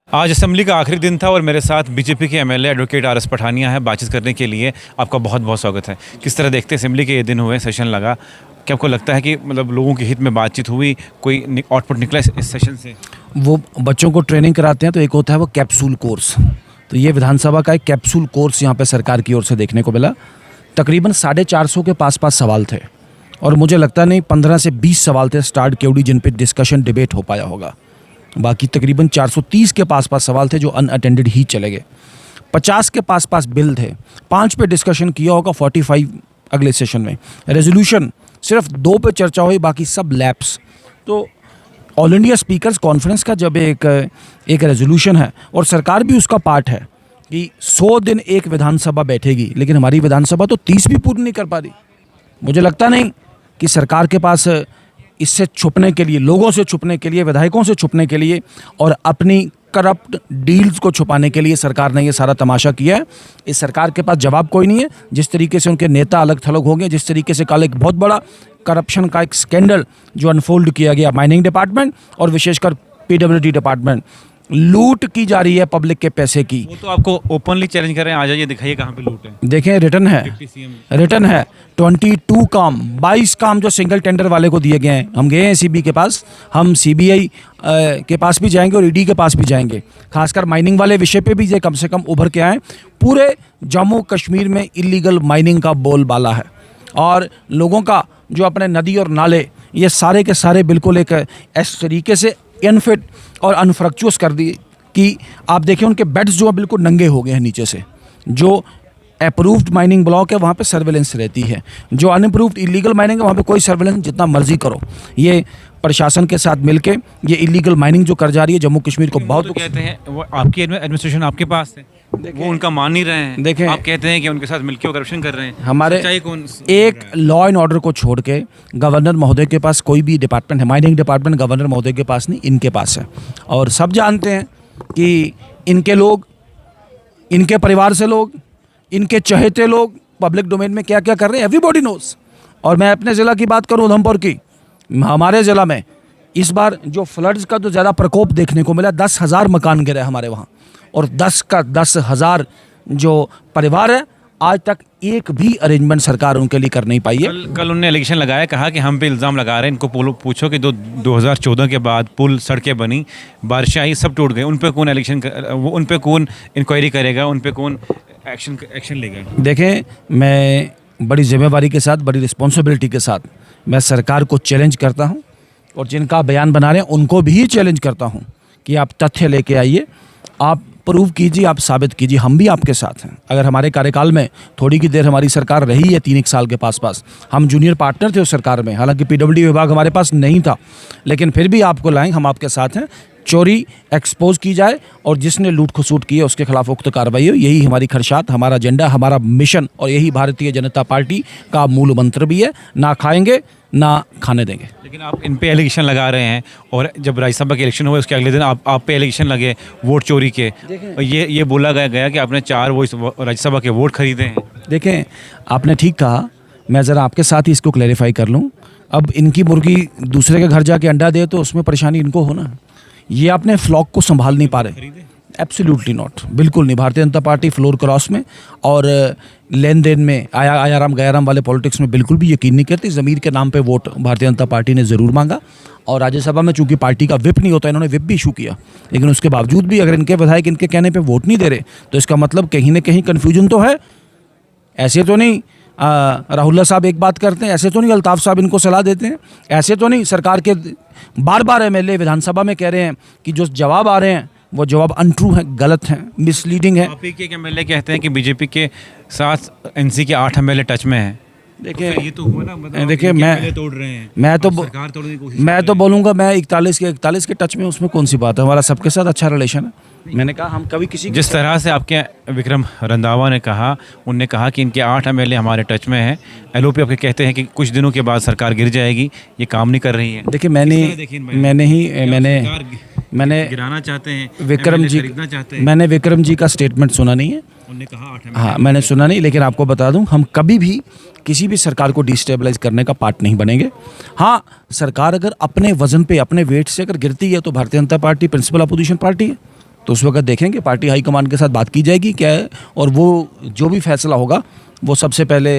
आज असेंबली का आखिरी दिन था और मेरे साथ बीजेपी के MLA advocate R S Pathania है। बातचीत करने के लिए आपका बहुत बहुत स्वागत है। किस तरह देखते हैं असेंबली के ये दिन हुए, सेशन लगा, क्या आपको लगता है कि मतलब लोगों के हित में बातचीत हुई, कोई आउटपुट निकला इस सेशन से? वो बच्चों को ट्रेनिंग कराते हैं तो एक होता है वो कैप्सूल कोर्स, तो ये विधानसभा का एक कैप्सूल कोर्स यहाँ पे सरकार की ओर से देखने को मिला। तकरीबन 450 के पास सवाल थे और मुझे लगता नहीं 15 से 20 सवाल थे स्टार्ट केवड़ी जिन पे डिस्कशन डिबेट हो पाया होगा। बाकी तकरीबन 430 के पास सवाल थे जो अनअटेंडेड ही चले गए। 50 के पास बिल थे, 5 पे डिस्कशन किया होगा, 45 अगले सेशन में। रेजोल्यूशन सिर्फ 2 पे चर्चा हुई, बाकी सब लैप्स। तो ऑल इंडिया स्पीकर्स कॉन्फ्रेंस का जब एक रेजोल्यूशन है और सरकार भी उसका पार्ट है कि 100 दिन एक विधानसभा बैठेगी, लेकिन हमारी विधानसभा तो 30 भी पूरी नहीं कर पा रही। मुझे लगता नहीं कि सरकार के पास इससे छुपने के लिए, लोगों से छुपने के लिए, विधायकों से छुपने के लिए और अपनी करप्ट डील्स को छुपाने के लिए सरकार ने ये सारा तमाशा किया है। इस सरकार के पास जवाब कोई नहीं है। जिस तरीके से उनके नेता अलग थलग हो गए, जिस तरीके से कल एक बहुत बड़ा करप्शन का एक स्कैंडल जो अनफोल्ड किया गया माइनिंग डिपार्टमेंट और विशेषकर पीडब्ल्यूडी डिपार्टमेंट, लूट की जा रही है पब्लिक के पैसे की। वो तो आपको ओपनली चैलेंज कर रहे हैं, आ जाइए दिखाइए कहाँ पे लूट है। देखें, रिटर्न है 22 काम, 22 काम जो सिंगल टेंडर वाले को दिए गए हैं। हम गए हैं सीबी के पास, हम सीबीआई के पास भी जाएंगे और ईडी के पास भी जाएंगे। खासकर माइनिंग वाले विषय पे भी ये कम से कम उभर के आए। पूरे जम्मू कश्मीर में इलीगल माइनिंग का बोलबाला है और लोगों का जो अपने नदी और नाले, ये सारे के सारे बिल्कुल एक इस तरीके से अनफिट और अनफ्रक्चुअस कर दिए कि आप देखिए उनके बेड्स जो है बिल्कुल नंगे हो गए हैं नीचे से। जो अप्रूव्ड माइनिंग ब्लॉक है वहाँ पे सर्वेलेंस रहती है, जो अनअप्रूव्ड इलीगल माइनिंग है वहाँ पे कोई सर्वेलेंस जितना मर्जी करो। ये प्रशासन के साथ मिलके ये इलीगल माइनिंग जो कर जा रही है जम्मू कश्मीर को बहुत तो कहते हैं वो आपकी एडमिनिस्ट्रेशन आपके पास है, वो उनका मान नहीं रहे हैं। देखें, आप कहते हैं कि उनके साथ मिलकर करप्शन कर रहे हैं। हमारे एक लॉ एंड ऑर्डर को छोड़ के गवर्नर महोदय के पास कोई भी डिपार्टमेंट है, माइनिंग डिपार्टमेंट गवर्नर महोदय के पास नहीं, इनके पास है। और सब जानते हैं कि इनके लोग, इनके परिवार से लोग, इनके चहेते लोग पब्लिक डोमेन में क्या क्या कर रहे हैं, एवरीबॉडी नोज। और मैं अपने ज़िला की बात करूं, उधमपुर की, हमारे ज़िला में इस बार जो फ्लड्स का तो ज़्यादा प्रकोप देखने को मिला, 10,000 मकान गिरे हमारे वहाँ और 10,000 जो परिवार है आज तक एक भी अरेंजमेंट सरकार उनके लिए कर नहीं पाई है। कल उन्होंने एलिगेशन लगाया, कहा कि हम पे इल्ज़ाम लगा रहे हैं। इनको पूछो कि 2014 के बाद पुल, सड़कें बनी, बारिशें आई, सब टूट गए। उन पे कौन उन पे कौन इंक्वायरी करेगा, उन पे कौन एक्शन लेगा? देखें, मैं बड़ी जिम्मेवारी के साथ, बड़ी रिस्पॉन्सिबिलिटी के साथ मैं सरकार को चैलेंज करता हूं और जिनका बयान बना रहे हैं उनको भी चैलेंज करता हूं कि आप तथ्य लेके आइए, आप प्रूव कीजिए, आप साबित कीजिए। हम भी आपके साथ हैं। अगर हमारे कार्यकाल में थोड़ी की देर हमारी सरकार रही है 3 साल के पास हम जूनियर पार्टनर थे उस सरकार में, हालांकि पीडब्ल्यूडी विभाग हमारे पास नहीं था, लेकिन फिर भी आपको लाएंगे, हम आपके साथ हैं। चोरी एक्सपोज की जाए और जिसने लूट खसूट की है उसके खिलाफ उक्त कार्रवाई हो, यही हमारी खर्चात, हमारा एजेंडा, हमारा मिशन और यही भारतीय जनता पार्टी का मूल मंत्र भी है। ना खाएंगे ना खाने देंगे। लेकिन आप इन पे एलिगेशन लगा रहे हैं और जब राज्यसभा के इलेक्शन हुए उसके अगले दिन आप पे एलिगेशन लगे वोट चोरी के। ये बोला गया कि आपने 4 वो राज्यसभा के वोट खरीदे हैं। देखें, आपने ठीक कहा, मैं ज़रा आपके साथ ही इसको क्लैरिफाई कर लूँ। अब इनकी मुर्गी दूसरे के घर जाके अंडा दे तो उसमें परेशानी इनको हो ना। ये अपने फ्लॉक को संभाल नहीं पा रहे। एब्सोल्युटली नॉट, बिल्कुल नहीं। Bharatiya Janata party floor cross में और लेन देन में, आयाराम गयाराम वाले पॉलिटिक्स में बिल्कुल भी यकीन नहीं करती। ज़मीर के नाम पे वोट भारतीय जनता पार्टी ने ज़रूर मांगा और राज्यसभा में चूंकि पार्टी का विप नहीं होता, इन्होंने विप भी इशू किया, लेकिन उसके बावजूद भी अगर इनके विधायक इनके कहने पे वोट नहीं दे रहे तो इसका मतलब कहीं ना कहीं कन्फ्यूजन तो है। ऐसे तो नहीं राहुल्ला साहब एक बात करते हैं, ऐसे तो नहीं अल्ताफ़ साहब इनको सलाह देते हैं, ऐसे तो नहीं सरकार के बार एमएलए विधानसभा में कह रहे हैं कि जो जवाब आ रहे हैं वो जवाब अनट्रू हैं, गलत हैं, मिसलीडिंग है। आप ही के एमएलए कहते हैं कि बीजेपी के साथ एनसी के 8 एमएलए टच में हैं। देखिए, ये तो हुआ ना, मतलब देखिए मैं तो बोलूँगा मैं 41 के टच में, उसमें कौन सी बात है। हमारा सबके साथ अच्छा रिलेशन है। मैंने कहा हम कभी किसी, जिस तरह से आपके विक्रम रंधावा ने कहा, उनने कहा कि इनके 8 एमएलए हमारे टच में हैं। एलओपी आपके कहते हैं कि कुछ दिनों के बाद सरकार गिर जाएगी, ये काम नहीं कर रही है। देखिए, मैंने गिराना चाहते हैं मैंने विक्रम जी का स्टेटमेंट सुना नहीं है। उन्होंने कहा 8 हाँ, मैंने सुना नहीं, लेकिन आपको बता दूं, हम कभी भी किसी भी सरकार को डिस्टेबलाइज करने का पार्ट नहीं बनेंगे। हाँ, सरकार अगर अपने वजन पे, अपने वेट से अगर गिरती है तो Bharatiya Janata party principal opposition party है, तो उस वक्त देखेंगे, पार्टी हाईकमान के साथ बात की जाएगी क्या है, और वो जो भी फैसला होगा वो सबसे पहले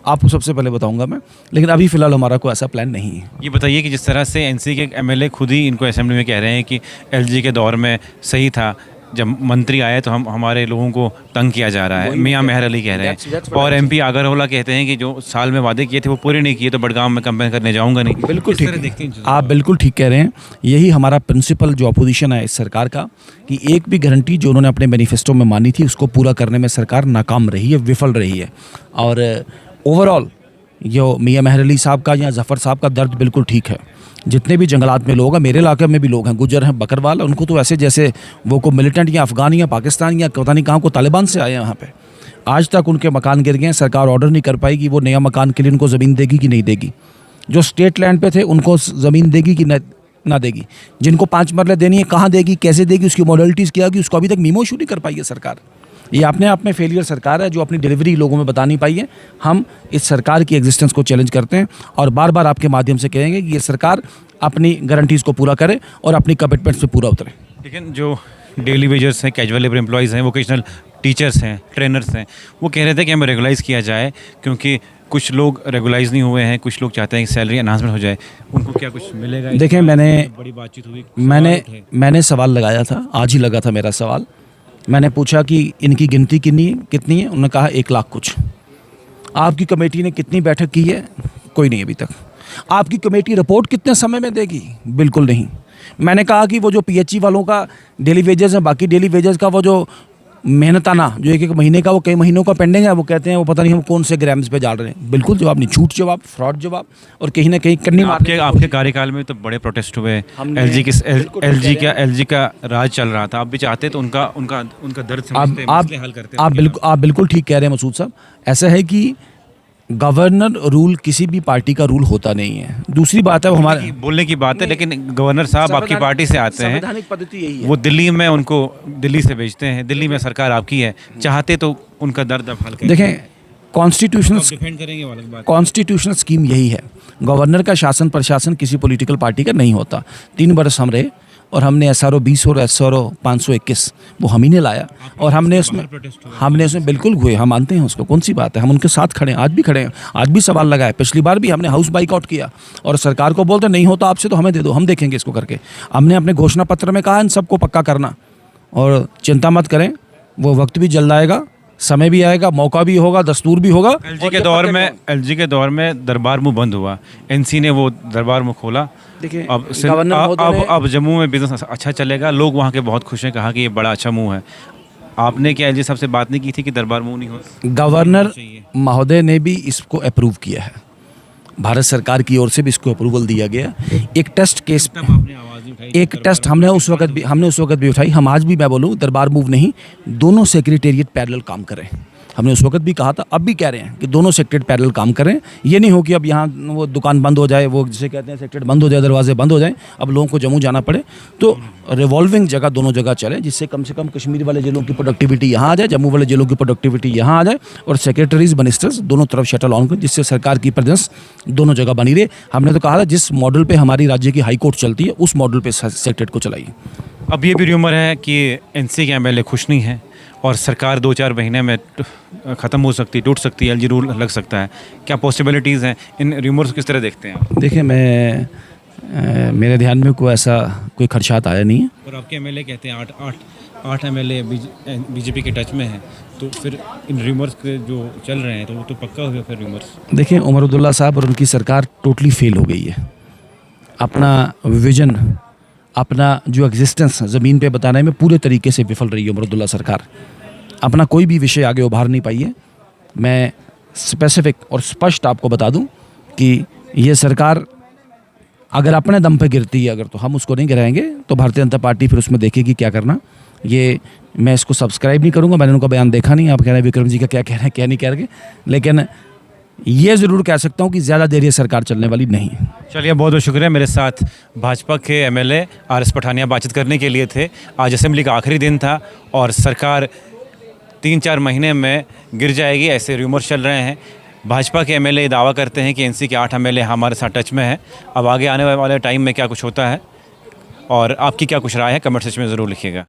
आपको सबसे पहले बताऊंगा मैं, लेकिन अभी फ़िलहाल हमारा कोई ऐसा प्लान नहीं है। ये बताइए कि जिस तरह से एनसी के एमएलए खुद ही इनको असेंबली में कह रहे हैं कि एलजी के दौर में सही था, जब मंत्री आए तो हमारे लोगों को तंग किया जा रहा है, मियां मेहर अली कह रहे हैं, और एमपी आगरहोला कहते हैं कि जो साल में वादे किए थे वो पूरे नहीं किए, तो बडगाम में कैंपेन करने जाऊंगा नहीं। बिल्कुल किस ठीक तरह है, देखते हैं इन चीज़ों आप बिल्कुल ठीक कह रहे हैं। यही हमारा प्रिंसिपल जो अपोजिशन है इस सरकार का, कि एक भी गारंटी जो उन्होंने अपने मैनिफेस्टो में मानी थी उसको पूरा करने में सरकार नाकाम रही है, विफल रही है। और ओवरऑल जो मियां मेहर अली साहब का या जफ़र साहब का दर्द बिल्कुल ठीक है। जितने भी जंगलात में लोग हैं, मेरे इलाके में भी लोग हैं, गुजर हैं, बकरवाल, उनको तो ऐसे जैसे वो को मिलिटेंट या अफ़गान या पाकिस्तान या पता नहीं कहाँ को तालिबान से आए हैं यहाँ पे। आज तक उनके मकान गिर गए हैं, सरकार ऑर्डर नहीं कर पाई कि वो नया मकान के लिए उनको ज़मीन देगी कि नहीं देगी। जो स्टेट लैंड पे थे उनको ज़मीन देगी कि ना देगी। जिनको 5 मरले देनी है कहाँ देगी, कैसे देगी, उसकी मॉडलिटीज़ क्या होगी, उसको अभी तक मीमो इशू नहीं कर पाई है सरकार। ये अपने आप में फेलियर सरकार है जो अपनी डिलीवरी लोगों में बता नहीं पाई है। हम इस सरकार की एग्जिस्टेंस को चैलेंज करते हैं और बार बार आपके माध्यम से कहेंगे कि ये सरकार अपनी गारंटीज़ को पूरा करे और अपनी कमिटमेंट्स पे पूरा उतरे। लेकिन जो डेली वेजर्स हैं, कैजुअल लेबर एम्प्लॉयज़ हैं, वोकेशनल टीचर्स हैं, ट्रेनर्स हैं, वो कह रहे थे कि हमें रेगुलाइज़ किया जाए, क्योंकि कुछ लोग रेगुलाइज नहीं हुए हैं, कुछ लोग चाहते हैं कि सैलरी अनाउंसमेंट हो जाए। उनको क्या कुछ मिलेगा? देखें, बड़ी बातचीत हुई, मैंने सवाल लगाया था, आज ही लगा था मेरा सवाल। मैंने पूछा कि इनकी गिनती कितनी है, उन्होंने कहा 1 लाख कुछ। आपकी कमेटी ने कितनी बैठक की है? कोई नहीं अभी तक। आपकी कमेटी रिपोर्ट कितने समय में देगी? बिल्कुल नहीं। मैंने कहा कि वो जो पीएचई वालों का डेली वेजेस है, बाकी डेली वेजेस का वो जो मेहनताना जो 1-1 महीने का, वो कई महीनों का पेंडिंग है, वो कहते हैं वो पता नहीं हम कौन से ग्राम्स पे डाल रहे हैं। बिल्कुल जवाब नहीं, झूठ जवाब, फ्रॉड जवाब, और कहीं ना कहीं करनी आपके कार्यकाल में तो बड़े प्रोटेस्ट हुए। एलजी का राज चल रहा था, आप भी चाहते तो उनका दर्द समझते, मसले हल करते। आप बिल्कुल ठीक कह रहे हैं मसूद साहब। ऐसा है कि गवर्नर रूल किसी भी पार्टी का रूल होता नहीं है। दूसरी बात है वो हमारे बोलने की बात है, लेकिन गवर्नर साहब आपकी पार्टी से आते हैं, संवैधानिक पद्धति यही है। वो दिल्ली में उनको दिल्ली से भेजते हैं, दिल्ली में सरकार आपकी है, चाहते तो उनका दर्द आप हल करें। देखें, कॉन्स्टिट्यूशनल स्कीम यही है। गवर्नर का शासन प्रशासन किसी पॉलिटिकल पार्टी का नहीं होता। 3 बरस हम रहे और हमने SRO 20 और SRO 521 वो हम ही ने लाया, और हमने उसमें बिल्कुल हुए, हम मानते हैं उसको, कौन सी बात है, हम उनके साथ खड़े हैं, आज भी खड़े हैं, आज भी सवाल लगाए। पिछली बार भी हमने हाउस बाइकआउट किया और सरकार को बोलते नहीं होता आपसे तो हमें दे दो, हम देखेंगे इसको करके। हमने अपने घोषणा पत्र में कहा इन सबको पक्का करना, और चिंता मत करें, वो वक्त भी जल्द आएगा, समय भी आएगा, मौका भी होगा, दस्तूर भी होगा। एलजी के दौर में दरबार मुंह बंद हुआ, एनसी ने वो दरबार मुंह खोला। देखिए, अब जम्मू में बिजनेस अच्छा चलेगा, लोग वहाँ के बहुत खुश हैं, कहा कि ये बड़ा अच्छा मुंह है। आपने क्या एलजी साहब से बात नहीं की थी कि दरबार मुंह नहीं हो? गवर्नर महोदय ने भी इसको अप्रूव किया है, भारत सरकार की ओर से भी इसको अप्रूवल दिया गया। एक टेस्ट केस, एक टेस्ट हमने उस वक्त भी उठाई। हम आज भी, मैं बोलूँ, दरबार मूव नहीं, दोनों सेक्रेटेरिएट पैरेलल काम करें। हमने उस वक्त भी कहा था, अब भी कह रहे हैं कि दोनों सेक्रेटेरिएट पैरेलल काम करें। ये नहीं हो कि अब यहाँ वो दुकान बंद हो जाए, वो जिसे कहते हैं सेक्रेटेरिएट बंद हो जाए, दरवाजे बंद हो जाए, अब लोगों को जम्मू जाना पड़े। तो रिवॉल्विंग जगह दोनों जगह चले, जिससे कम से कम कश्मीर वाले जिलों की प्रोडक्टिविटी यहाँ आ जाए, जम्मू वाले जिलों की प्रोडक्टिविटी यहाँ आ जाए, और सेक्रेटरीज मिनिस्टर्स दोनों तरफ शटल ऑन करें, जिससे सरकार की प्रेजेंस दोनों जगह बनी रहे। हमने तो कहा था जिस मॉडल पे हमारी राज्य की हाई कोर्ट चलती है उस मॉडल पे सेक्रेटेरिएट को चलाइए। अब ये भी र्यूमर है कि एनसी के एमएलए खुश नहीं है और सरकार 2-4 महीने में ख़त्म हो सकती, टूट सकती है, एलजी रूल लग सकता है। क्या पॉसिबिलिटीज़ हैं? इन र्यूमर्स किस तरह देखते हैं आप? देखिए, मेरे ध्यान में कोई खदशात आया नहीं है। और आपके एमएलए कहते हैं 8 एमएलए बीजेपी के टच में हैं, तो फिर इन र्यूमर्स के जो चल रहे हैं तो वो तो पक्का हो गया फिर र्यूमर्स। देखिए, उमर अब्दुल्ला साहब और उनकी सरकार टोटली फेल हो गई है। अपना विजन, अपना जो एग्जिस्टेंस ज़मीन पे बताने में पूरे तरीके से विफल रही है उमर अब्दुल्ला सरकार। अपना कोई भी विषय आगे उभार नहीं पाई है। मैं स्पेसिफिक और स्पष्ट आपको बता दूं कि ये सरकार अगर अपने दम पे गिरती है, अगर तो हम उसको नहीं गिराएंगे, तो भारतीय जनता पार्टी फिर उसमें देखेगी क्या करना। ये मैं इसको सब्सक्राइब नहीं करूँगा, मैंने उनका बयान देखा नहीं। आप कह रहे हैं विक्रम जी का क्या कह रहे हैं, क्या नहीं कह रहे, लेकिन ये ज़रूर कह सकता हूँ कि ज़्यादा देर ये सरकार चलने वाली नहीं है। चलिए, बहुत बहुत शुक्रिया। मेरे साथ भाजपा के एमएलए RS पठानिया बातचीत करने के लिए थे। आज असेंबली का आखिरी दिन था और सरकार 3-4 महीने में गिर जाएगी, ऐसे र्यूमर्स चल रहे हैं। भाजपा के एमएलए दावा करते हैं कि एनसी के 8 एमएलए हमारे साथ टच में हैं। अब आगे आने वाले टाइम में क्या कुछ होता है और आपकी क्या कुछ राय है, कमेंट सेक्शन में ज़रूर लिखिएगा।